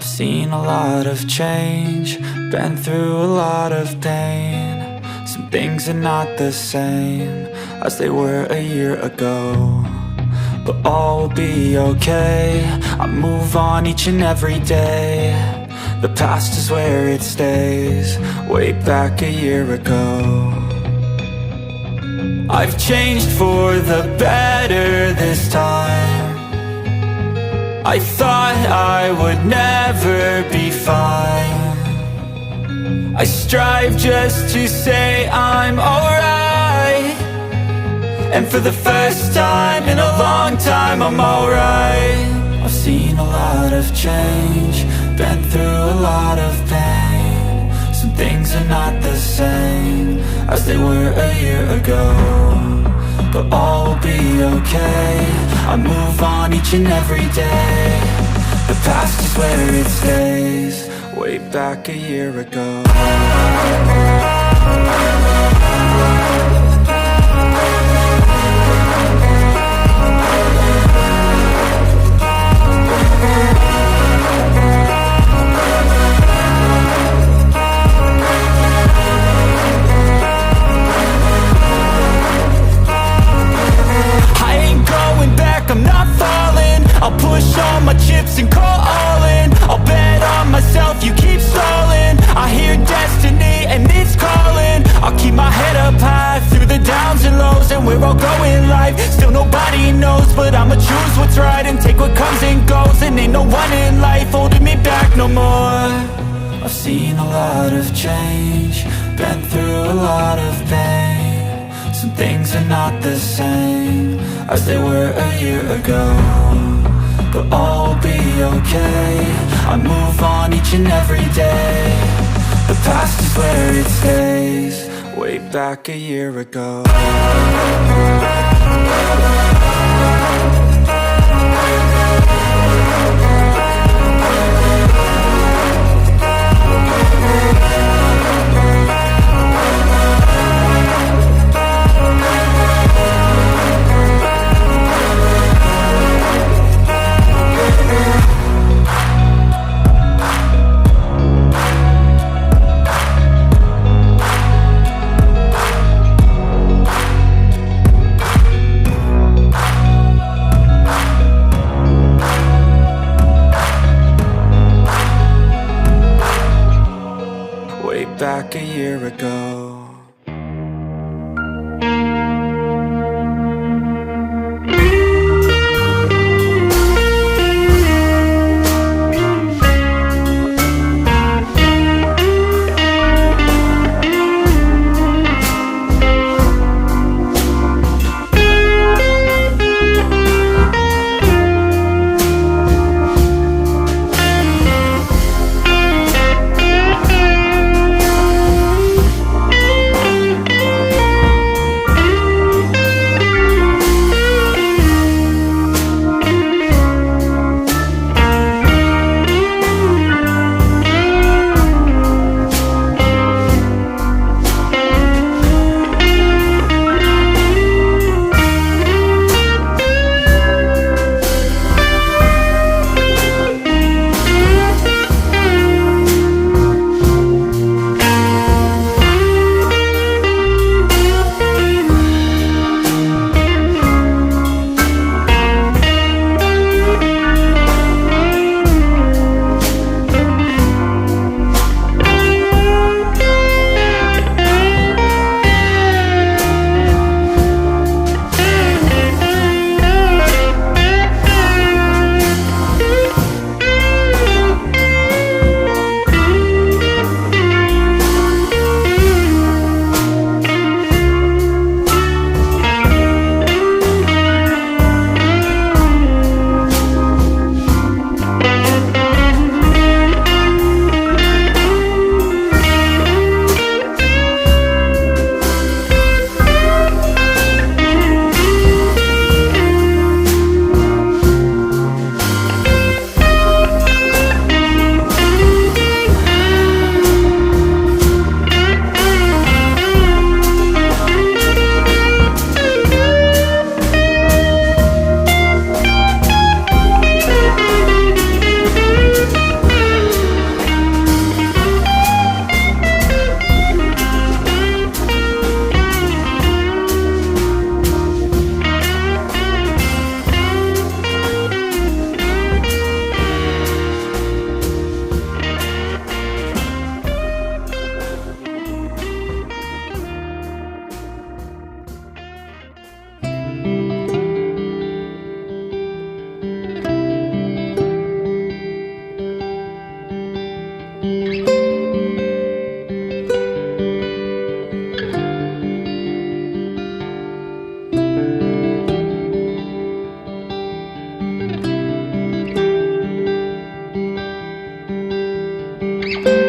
I've seen a lot of change, been through a lot of pain. Some things are not the same as they were a year ago, but all will be okay. I move on each and every day. The past is where it stays, way back a year ago. I've changed for the better this time. I thought I would never be fine. I strive just to say I'm alright, and for the first time in a long time I'm alright. I've seen a lot of change, been through a lot of pain. Some things are not the same as they were a year ago, but all will be okay. I move on each and every day. The past is where it stays, way back a year ago. I'm not falling, I'll push all my chips and call all in. I'll bet on myself, you keep stalling. I hear destiny and it's calling. I'll keep my head up high through the downs and lows, and we're all going life. Still nobody knows, but I'ma choose what's right and take what comes and goes. And ain't no one in life holding me back no more. I've seen a lot of change, been through a lot of pain. Some things are not the same as they were a year ago, but all will be okay. I move on each and every day. The past is where it stays, way back a year ago. Back a year ago. you.